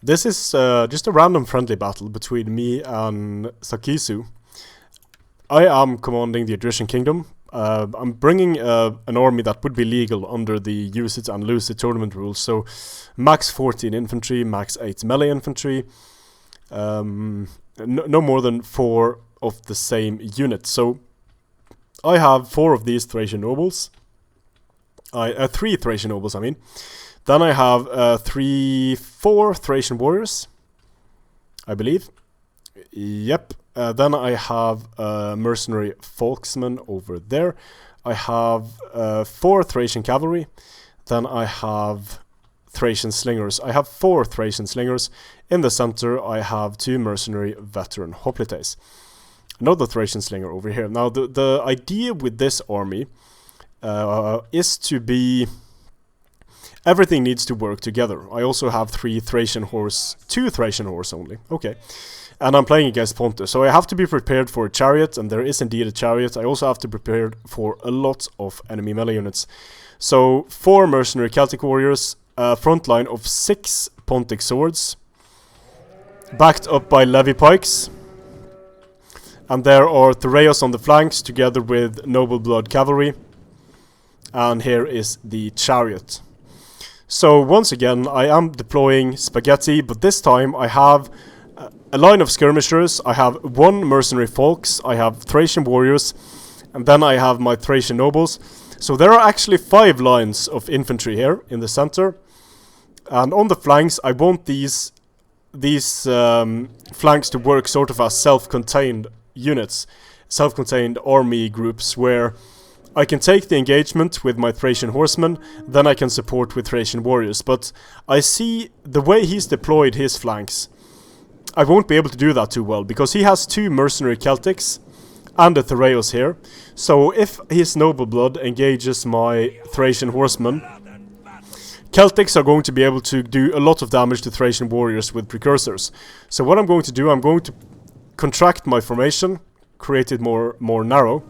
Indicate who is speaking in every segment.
Speaker 1: This is just a random friendly battle between me and Sakisu. I am commanding the Odrysian Kingdom. I'm bringing an army that would be legal under the use it and lose it tournament rules. So max 14 infantry, max 8 melee infantry, no more than 4 of the same unit. So I have 4 of these Thracian nobles. 3 Thracian nobles, I mean. Then I have 4 Thracian warriors, I believe. Yep. Then I have mercenary folksmen over there. I have 4 Thracian cavalry. Then I have Thracian slingers. I have 4 Thracian slingers. In the center, I have 2 mercenary veteran hoplites. Another Thracian slinger over here. Now, the idea with this army is to be... Everything needs to work together. I also have 2 Thracian horse only. Okay. And I'm playing against Pontus, so I have to be prepared for a chariot, and there is indeed a chariot. I also have to prepare for a lot of enemy melee units. So 4 mercenary Celtic warriors, a front line of 6 Pontic swords, backed up by levy pikes. And there are Chariots on the flanks, together with noble blood cavalry. And here is the chariot. So once again, I am deploying spaghetti, but this time I have a line of skirmishers, I have 1 mercenary folks, I have Thracian warriors, and then I have my Thracian nobles. So there are actually 5 lines of infantry here in the center. And on the flanks, I want these flanks to work sort of as self-contained units, self-contained army groups, where I can take the engagement with my Thracian horsemen, then I can support with Thracian warriors. But I see the way he's deployed his flanks, I won't be able to do that too well, because he has 2 mercenary Celtics and a Chariots here. So if his noble blood engages my Thracian horsemen, Celtics are going to be able to do a lot of damage to Thracian warriors with precursors. So what I'm going to do, I'm going to contract my formation, create it more narrow.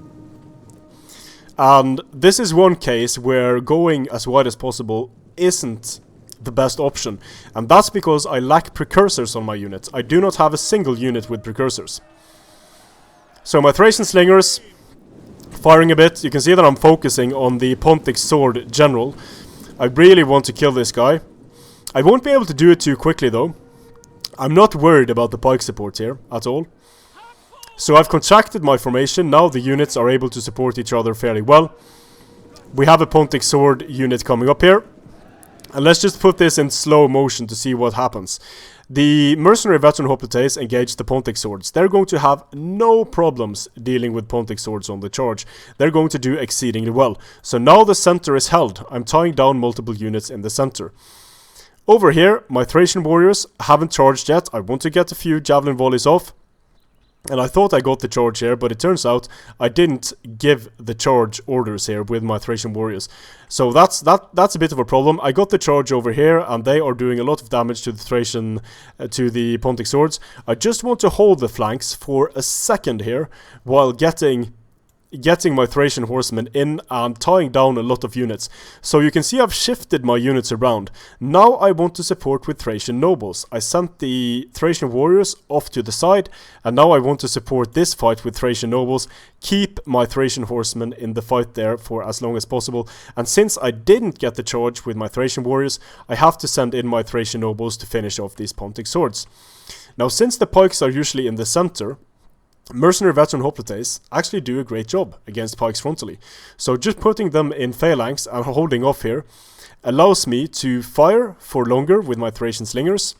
Speaker 1: And this is one case where going as wide as possible isn't the best option, and that's because I lack precursors on my unit. I do not have a single unit with precursors. So my Thracian slingers, firing a bit. You can see that I'm focusing on the Pontic sword general. I really want to kill this guy. I won't be able to do it too quickly though. I'm not worried about the pike support here at all. So I've contracted my formation. Now the units are able to support each other fairly well. We have a Pontic sword unit coming up here. And let's just put this in slow motion to see what happens. The mercenary veteran hoplites engage the Pontic swords. They're going to have no problems dealing with Pontic swords on the charge. They're going to do exceedingly well. So now the center is held. I'm tying down multiple units in the center. Over here, my Thracian warriors haven't charged yet. I want to get a few javelin volleys off. And I thought I got the charge here, but it turns out I didn't give the charge orders here with my Thracian warriors. So that's a bit of a problem. I got the charge over here, and they are doing a lot of damage to the Pontic swords. I just want to hold the flanks for a second here, while getting my Thracian horsemen in and tying down a lot of units. So you can see I've shifted my units around. Now I want to support with Thracian nobles. I sent the Thracian warriors off to the side, and now I want to support this fight with Thracian nobles, keep my Thracian horsemen in the fight there for as long as possible. And since I didn't get the charge with my Thracian warriors, I have to send in my Thracian nobles to finish off these Pontic swords. Now, since the pikes are usually in the center, mercenary veteran hoplites actually do a great job against pikes frontally. So just putting them in phalanx and holding off here allows me to fire for longer with my Thracian slingers.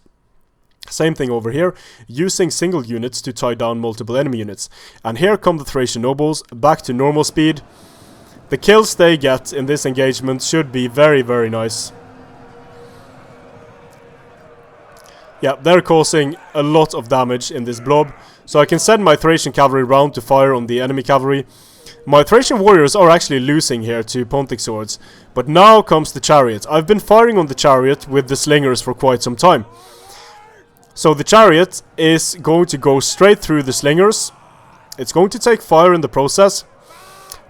Speaker 1: Same thing over here, using single units to tie down multiple enemy units. And here come the Thracian nobles, back to normal speed. The kills they get in this engagement should be very, very nice. Yeah, they're causing a lot of damage in this blob. So I can send my Thracian cavalry round to fire on the enemy cavalry. My Thracian warriors are actually losing here to Pontic swords. But now comes the chariot. I've been firing on the chariot with the slingers for quite some time. So the chariot is going to go straight through the slingers. It's going to take fire in the process,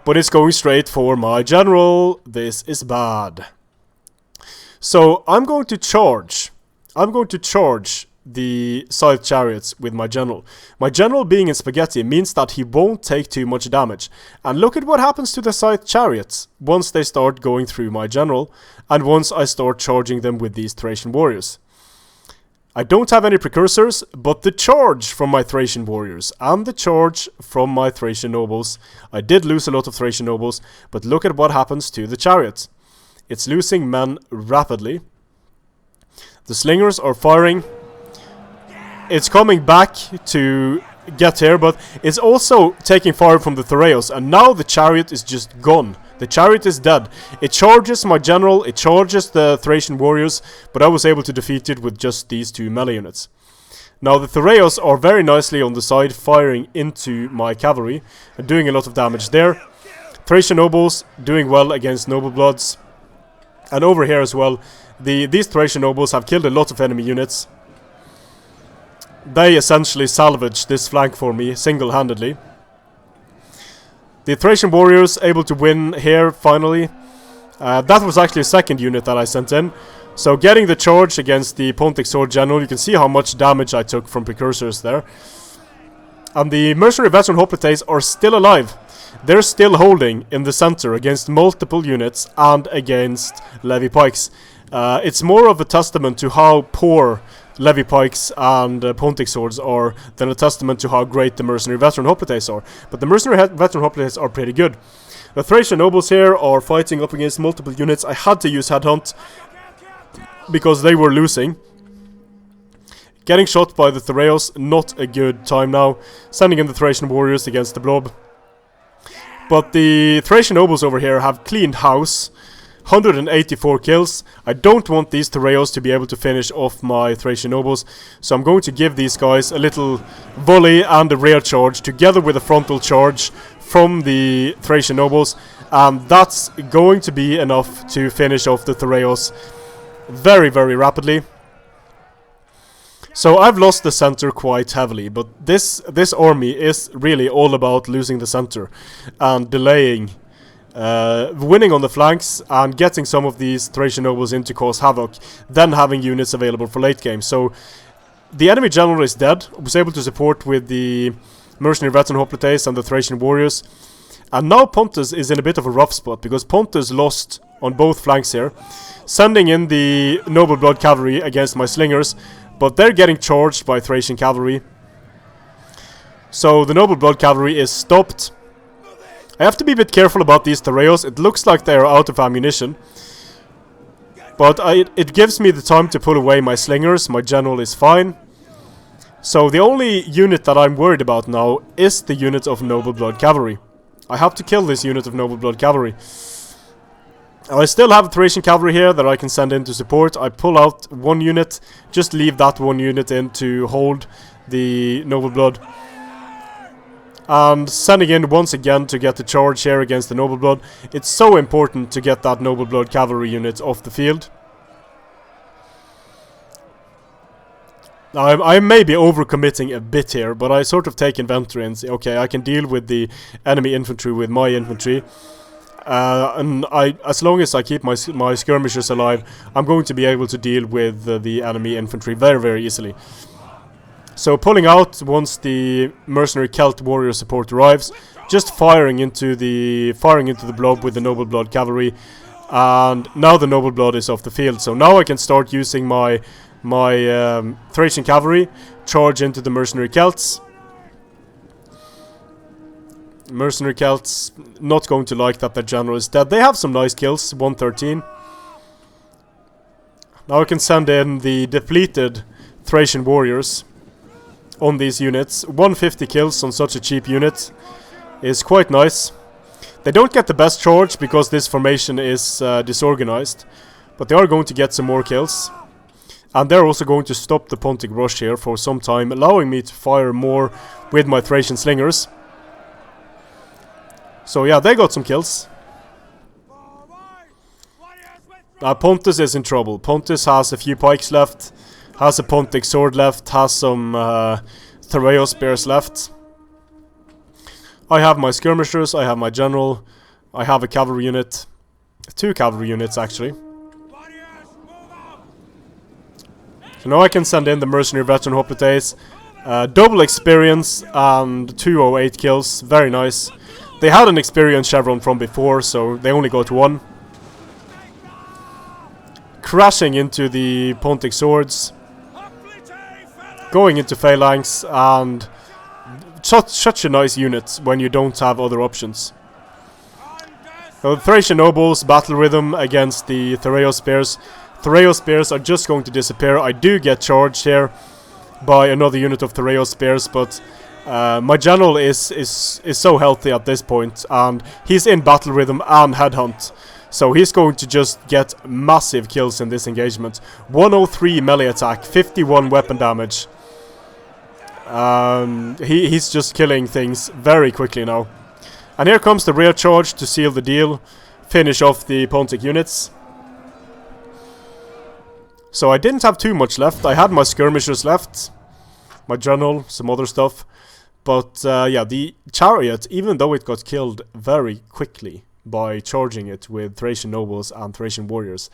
Speaker 1: but it's going straight for my general. This is bad. So I'm going to charge I'm going to charge the scythe chariots with my general. My general being in spaghetti means that he won't take too much damage. And look at what happens to the scythe chariots once they start going through my general, and once I start charging them with these Thracian warriors. I don't have any precursors, but the charge from my Thracian warriors and the charge from my Thracian nobles. I did lose a lot of Thracian nobles, but look at what happens to the chariot. It's losing men rapidly. The slingers are firing. It's coming back to get here, but it's also taking fire from the Chariots, and now the chariot is just gone. The chariot is dead. It charges my general, it charges the Thracian warriors, but I was able to defeat it with just these 2 melee units. Now the Chariots are very nicely on the side, firing into my cavalry, and doing a lot of damage there. Thracian nobles doing well against noble bloods. And over here as well, these Thracian nobles have killed a lot of enemy units. They essentially salvaged this flank for me, single-handedly. The Thracian warriors able to win here, finally. That was actually a second unit that I sent in. So getting the charge against the Pontic Sword General, you can see how much damage I took from precursors there. And the mercenary veteran hoplites are still alive. They're still holding in the center against multiple units and against levy pikes. It's more of a testament to how poor levy pikes and Pontic swords are than a testament to how great the mercenary veteran hoplites are. But the mercenary veteran hoplites are pretty good. The Thracian nobles here are fighting up against multiple units. I had to use headhunt because they were losing. Getting shot by the Chariots, not a good time now. Sending in the Thracian warriors against the blob. But the Thracian nobles over here have cleaned house. 184 kills. I don't want these Chariots to be able to finish off my Thracian nobles, so I'm going to give these guys a little volley and a rear charge together with a frontal charge from the Thracian nobles, and that's going to be enough to finish off the Chariots very, very rapidly. So I've lost the center quite heavily, but this army is really all about losing the center and delaying, winning on the flanks and getting some of these Thracian nobles in to cause havoc, then having units available for late game. So the enemy general is dead. I was able to support with the mercenary veteran hoplites and the Thracian warriors. And now Pontus is in a bit of a rough spot, because Pontus lost on both flanks here, sending in the noble blood cavalry against my slingers, but they're getting charged by Thracian cavalry. So the noble blood cavalry is stopped. I have to be a bit careful about these Chariots. It looks like they are out of ammunition, but it gives me the time to put away my slingers. My general is fine. So the only unit that I'm worried about now is the unit of noble blood cavalry. I have to kill this unit of noble blood cavalry. I still have Thracian cavalry here that I can send in to support. I pull out one unit, just leave that one unit in to hold the noble blood. And sending in once again to get the charge here against the noble blood. It's so important to get that noble blood cavalry unit off the field. Now, I may be overcommitting a bit here, but I sort of take inventory and say, okay, I can deal with the enemy infantry with my infantry. And as long as I keep my skirmishers alive, I'm going to be able to deal with the enemy infantry very, very easily. So pulling out once the mercenary Celt warrior support arrives, just firing into the blob with the noble blood cavalry, and now the noble blood is off the field. So now I can start using my Thracian cavalry, charge into the mercenary Celts. Mercenary Celts not going to like that their general is dead. They have some nice kills, 113. Now I can send in the depleted Thracian warriors on these units. 150 kills on such a cheap unit is quite nice. They don't get the best charge because this formation is disorganized, but they are going to get some more kills. And they're also going to stop the Pontic rush here for some time, allowing me to fire more with my Thracian slingers. So yeah, they got some kills. Pontus is in trouble. Pontus has a few pikes left, has a Pontic sword left, has some Chariots spears left. I have my skirmishers, I have my general, I have a cavalry unit. 2 cavalry units actually. So now I can send in the mercenary veteran hoplites. Double experience and 208 kills. Very nice. They had an experience chevron from before, so they only got 1. Crashing into the Pontic swords. Going into phalanx, and such a nice unit when you don't have other options. So the Thracian nobles battle rhythm against the Theraeus spears. Theraeus spears are just going to disappear. I do get charged here by another unit of Theraeus spears, but my general is so healthy at this point, and he's in battle rhythm and headhunt. So he's going to just get massive kills in this engagement. 103 melee attack, 51 weapon damage. He's just killing things very quickly now. And here comes the rear charge to seal the deal, finish off the Pontic units. So I didn't have too much left. I had my skirmishers left, my general, some other stuff. But yeah, the chariot, even though it got killed very quickly by charging it with Thracian nobles and Thracian warriors,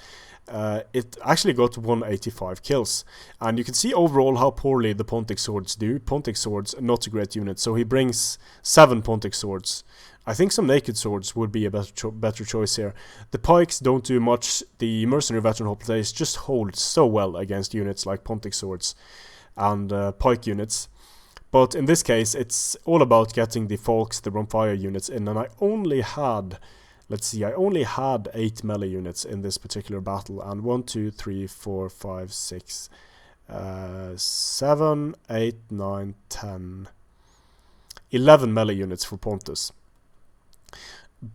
Speaker 1: it actually got 185 kills. And you can see overall how poorly the Pontic swords do. Pontic swords, not a great unit, so he brings 7 Pontic swords. I think some naked swords would be a better choice here. The pikes don't do much. The mercenary veteran hoplites just hold so well against units like Pontic swords and pike units. But in this case, it's all about getting the Folks, the Rhomphaia units in, and I only had... Let's see, I only had 8 melee units in this particular battle, and 1, 2, 3, 4, 5, 6, 7, 8, 9, 10, 11 melee units for Pontus.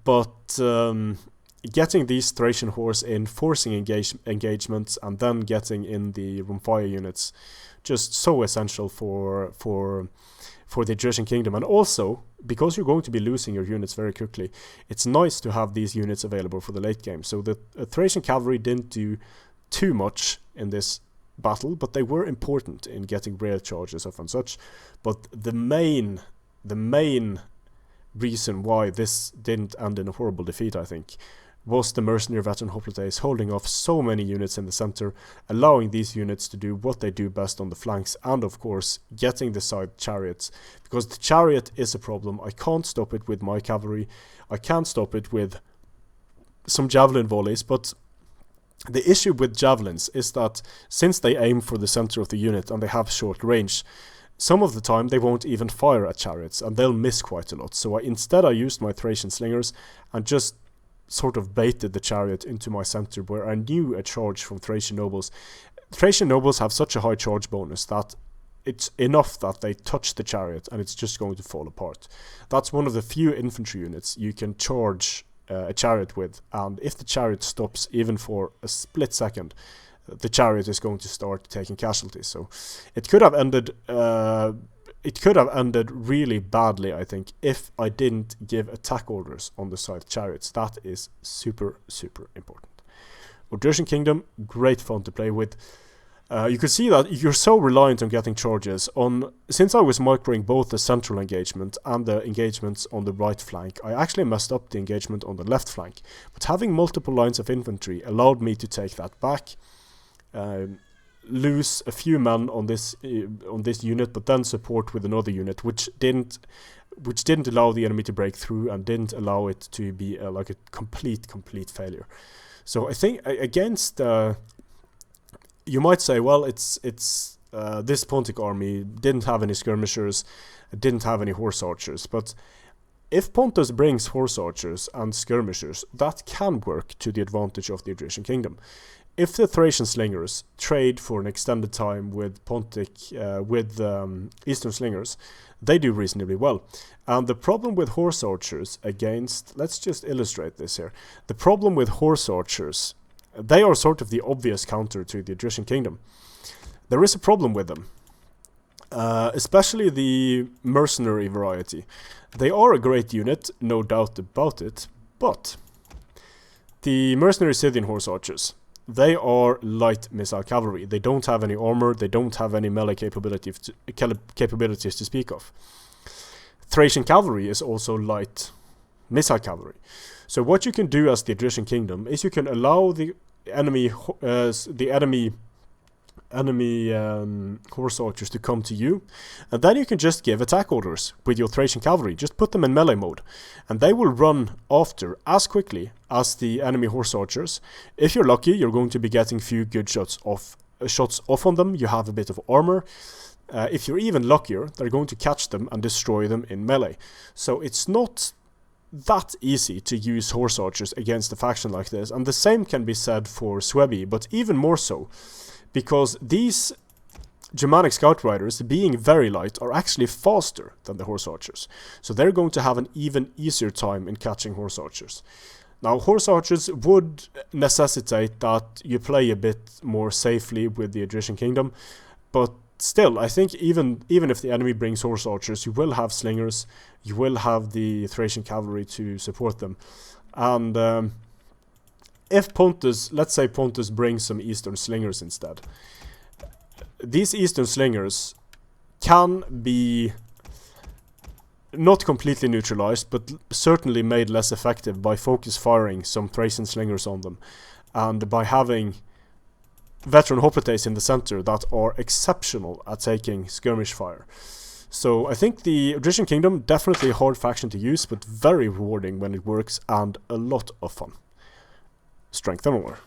Speaker 1: But getting these Thracian horse in, forcing engagements, and then getting in the Rhomphaia units, just so essential for the Odrysian Kingdom. And also, because you're going to be losing your units very quickly, it's nice to have these units available for the late game. So the Thracian cavalry didn't do too much in this battle, but they were important in getting rail charges off and such. But the main reason why this didn't end in a horrible defeat, I think, was the mercenary veteran hoplites holding off so many units in the center, allowing these units to do what they do best on the flanks, and of course getting the side chariots, because the chariot is a problem. I can't stop it with my cavalry, I can't stop it with some javelin volleys, but the issue with javelins is that since they aim for the center of the unit and they have short range, some of the time they won't even fire at chariots and they'll miss quite a lot. So instead I used my Thracian slingers and just sort of baited the chariot into my center, where I knew a charge from Thracian nobles. Thracian nobles have such a high charge bonus that it's enough that they touch the chariot and it's just going to fall apart. That's one of the few infantry units you can charge a chariot with, and if the chariot stops even for a split second, the chariot is going to start taking casualties. So it could have ended really badly, I think, if I didn't give attack orders on the side chariots. That is super, super important. Odrysian Kingdom, great fun to play with. You can see that you're so reliant on getting charges. Since I was microing both the central engagement and the engagements on the right flank, I actually messed up the engagement on the left flank. But having multiple lines of infantry allowed me to take that back, lose a few men on this unit, but then support with another unit, which didn't allow the enemy to break through and didn't allow it to be like a complete failure. So I think against you might say, well, it's this Pontic army didn't have any skirmishers, didn't have any horse archers, but if Pontus brings horse archers and skirmishers, that can work to the advantage of the Odrysian Kingdom. If the Thracian slingers trade for an extended time with Eastern slingers, they do reasonably well. And the problem with horse archers against, let's just illustrate this here. The problem with horse archers, they are sort of the obvious counter to the Odrysian Kingdom. There is a problem with them, especially the mercenary variety. They are a great unit, no doubt about it, but the mercenary Scythian horse archers, they are light missile cavalry. They don't have any armor, they don't have any melee capabilities to speak of. Thracian cavalry is also light missile cavalry. So what you can do as the Odrysian Kingdom is you can allow the enemy enemy horse archers to come to you, and then you can just give attack orders with your Thracian cavalry. Just put them in melee mode, and they will run after as quickly as the enemy horse archers. If you're lucky, you're going to be getting few good shots off on them. You have a bit of armor. If you're even luckier, they're going to catch them and destroy them in melee. So it's not that easy to use horse archers against a faction like this, and the same can be said for Suebi, but even more so, because these Germanic scout riders, being very light, are actually faster than the horse archers, so they're going to have an even easier time in catching horse archers. Now, horse archers would necessitate that you play a bit more safely with the Odrysian Kingdom, but still, I think even if the enemy brings horse archers, you will have slingers, you will have the Thracian cavalry to support them. And if Pontus, let's say Pontus brings some eastern slingers instead, these eastern slingers can be not completely neutralized, but certainly made less effective by focus firing some Thracian slingers on them, and by having veteran hoplites in the center that are exceptional at taking skirmish fire. So I think the Odrysian Kingdom, definitely a hard faction to use, but very rewarding when it works and a lot of fun. Strength and more.